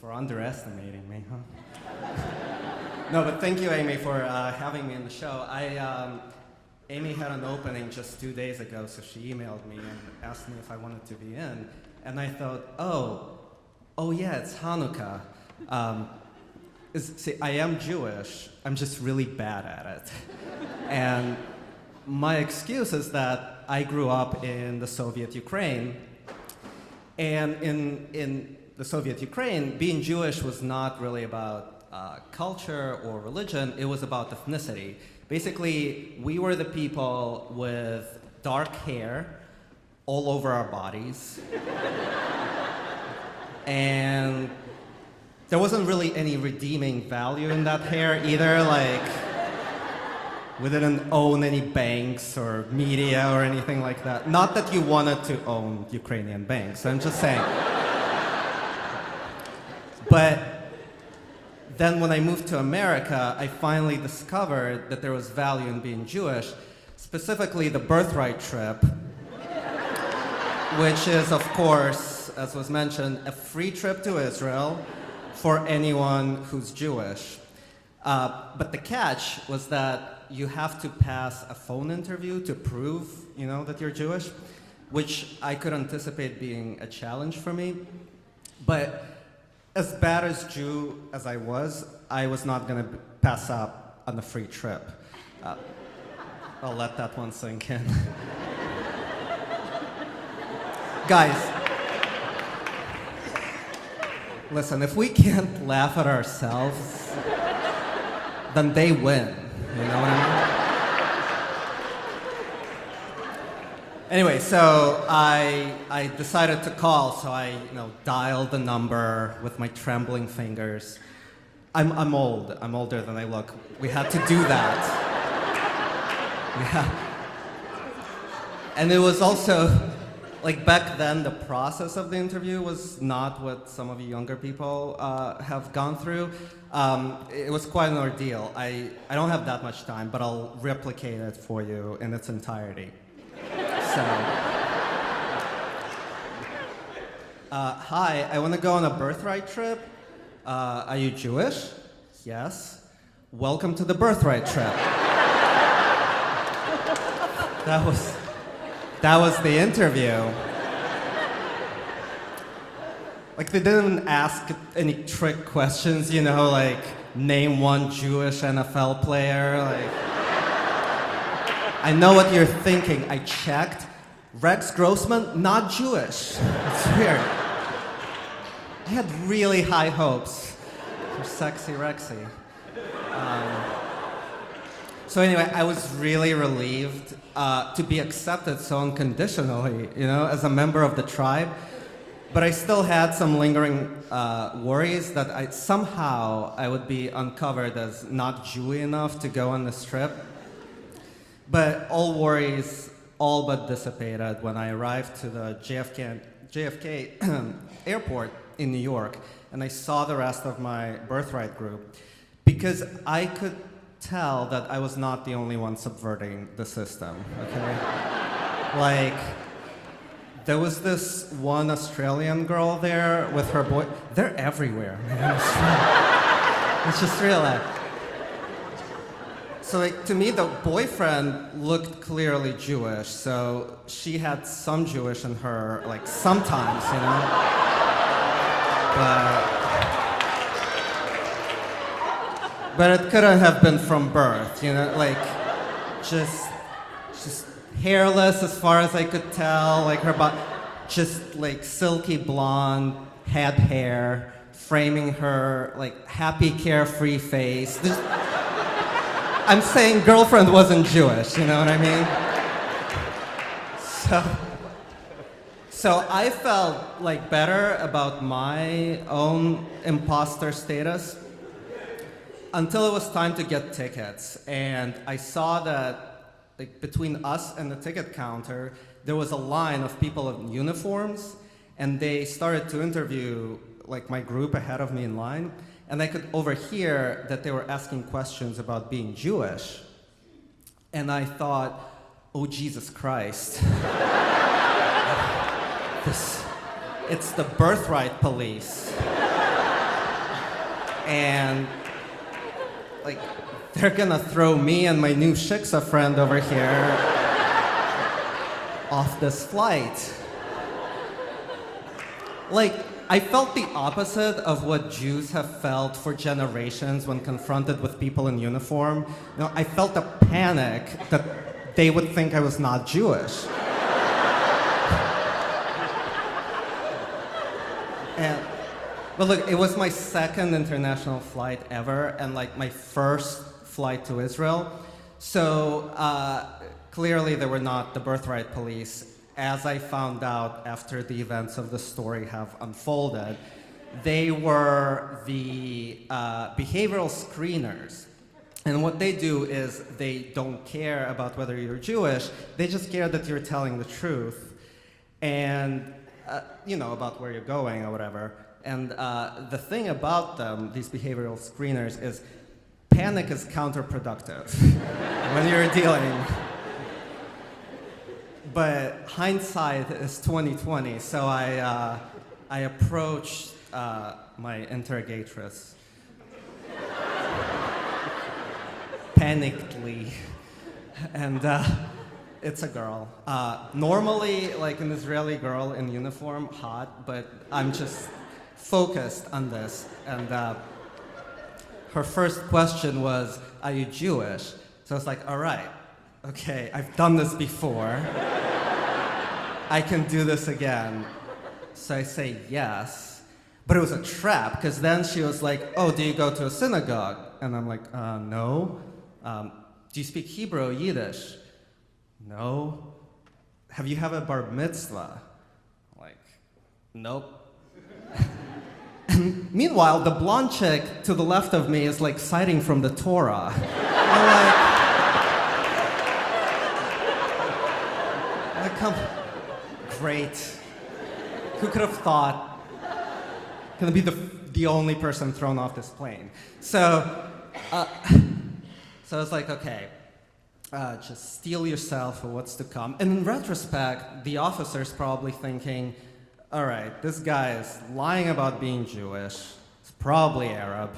for underestimating me, huh? No, but thank you, Amy, for having me in the show. Amy had an opening just 2 days ago, so she emailed me and asked me if I wanted to be in. And I thought, oh yeah, it's Hanukkah. See, I am Jewish, I'm just really bad at it. And my excuse is that I grew up in the Soviet Ukraine, and in the Soviet Ukraine, being Jewish was not really about culture or religion, it was about ethnicity. Basically, we were the people with dark hair all over our bodies. And there wasn't really any redeeming value in that hair either. Like, we didn't own any banks or media or anything like that. Not that you wanted to own Ukrainian banks, I'm just saying. But then when I moved to America, I finally discovered that there was value in being Jewish, specifically the birthright trip, which is, of course, as was mentioned, a free trip to Israel for anyone who's Jewish. But the catch was that you have to pass a phone interview to prove, that you're Jewish, which I could anticipate being a challenge for me. But as bad as Jew as I was not going to pass up on the free trip. I'll let that one sink in. Guys, listen, if we can't laugh at ourselves, then they win. You know what I mean? Anyway, so I decided to call, so I dialed the number with my trembling fingers. I'm old. I'm older than I look. We had to do that. Yeah. And it was also, like back then, the process of the interview was not what some of you younger people have gone through. It was quite an ordeal. I don't have that much time, but I'll replicate it for you in its entirety. So, hi, I want to go on a birthright trip. Are you Jewish? Yes. Welcome to the birthright trip. That was the interview. Like, they didn't ask any trick questions, like name one Jewish NFL player. Like, I know what you're thinking. I checked. Rex Grossman, not Jewish. It's weird. I had really high hopes for sexy Rexy. So anyway, I was really relieved to be accepted so unconditionally, as a member of the tribe. But I still had some lingering worries that I would be uncovered as not Jewy enough to go on this trip. But all worries all but dissipated when I arrived to the JFK airport in New York, and I saw the rest of my birthright group, because I could tell that I was not the only one subverting the system, okay? Like, there was this one Australian girl there with her boy. They're everywhere, man. It's just real. So, to me, the boyfriend looked clearly Jewish, so she had some Jewish in her, sometimes, But it couldn't have been from birth, just hairless as far as I could tell, her body, just silky blonde, had hair, framing her happy, carefree face. I'm saying girlfriend wasn't Jewish, you know what I mean? So I felt better about my own imposter status until it was time to get tickets. And I saw that between us and the ticket counter, there was a line of people in uniforms, and they started to interview my group ahead of me in line. And I could overhear that they were asking questions about being Jewish. And I thought, oh, Jesus Christ. It's the birthright police. And like, they're gonna throw me and my new shiksa friend over here off this flight. Like, I felt the opposite of what Jews have felt for generations when confronted with people in uniform. You know, I felt a panic that they would think I was not Jewish. But look, it was my second international flight ever, and like my first flight to Israel. So clearly they were not the birthright police. As I found out after the events of the story have unfolded, they were the behavioral screeners. And what they do is they don't care about whether you're Jewish, they just care that you're telling the truth and, about where you're going or whatever. And the thing about them, these behavioral screeners, is panic is counterproductive when you're dealing. But hindsight is 2020, so I approached my interrogatress panickedly, and it's a girl. Normally, like an Israeli girl in uniform, hot, but I'm just focused on this. And her first question was, "Are you Jewish?" So I was like, all right, okay, I've done this before. I can do this again. So I say yes, but it was a trap, because then she was like, oh, do you go to a synagogue? And I'm like, no. Do you speak Hebrew or Yiddish? No. Have you had a bar mitzvah? Like, nope. Meanwhile, the blonde chick to the left of me is like citing from the Torah. I'm like, come, great. Who could have thought? Gonna be the only person thrown off this plane. So I was like, okay, just steel yourself for what's to come. And in retrospect, the officer's probably thinking, all right, this guy is lying about being Jewish. He's probably Arab.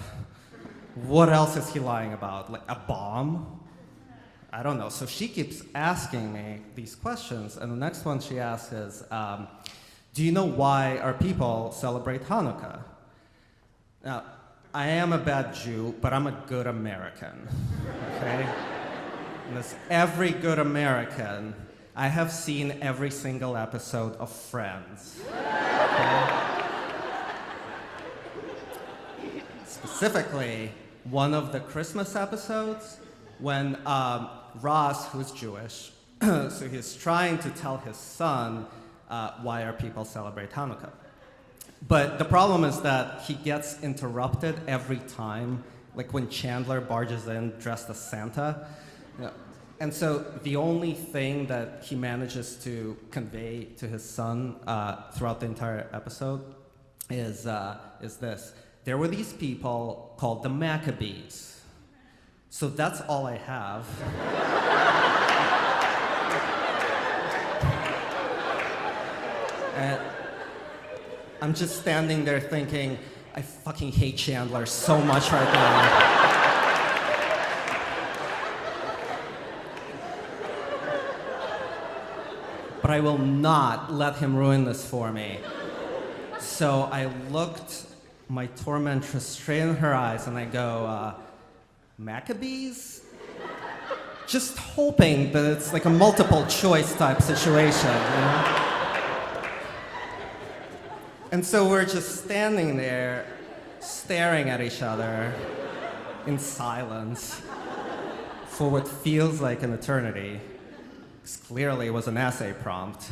What else is he lying about? Like a bomb? I don't know. So she keeps asking me these questions, and the next one she asks is, do you know why our people celebrate Hanukkah? Now, I am a bad Jew, but I'm a good American, okay? And as every good American, I have seen every single episode of Friends. Okay? Specifically, one of the Christmas episodes when Ross, who's Jewish, so he's trying to tell his son why our people celebrate Hanukkah. But the problem is that he gets interrupted every time, like when Chandler barges in dressed as Santa. You know, and so the only thing that he manages to convey to his son throughout the entire episode is this. There were these people called the Maccabees. So that's all I have. And I'm just standing there thinking, I fucking hate Chandler so much right now. But I will not let him ruin this for me. So I looked my tormentress straight in her eyes and I go, Maccabees? Just hoping that it's like a multiple choice type situation, you know? And so we're just standing there, staring at each other in silence for what feels like an eternity. Because clearly it was an essay prompt.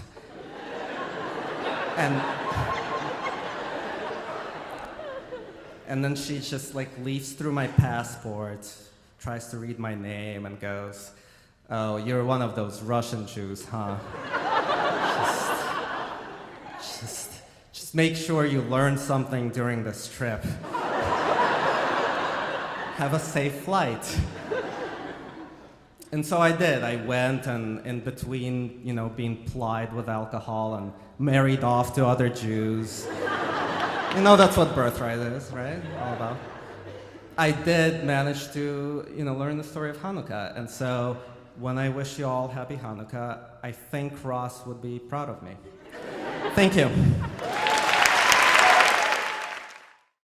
And then she just like leafs through my passport, tries to read my name and goes, oh, you're one of those Russian Jews, huh? Just make sure you learn something during this trip. Have a safe flight. And so I did. I went, and in between, being plied with alcohol and married off to other Jews. That's what birthright is, right? All about. I did manage to, learn the story of Hanukkah. And so when I wish you all happy Hanukkah, I think Ross would be proud of me. Thank you.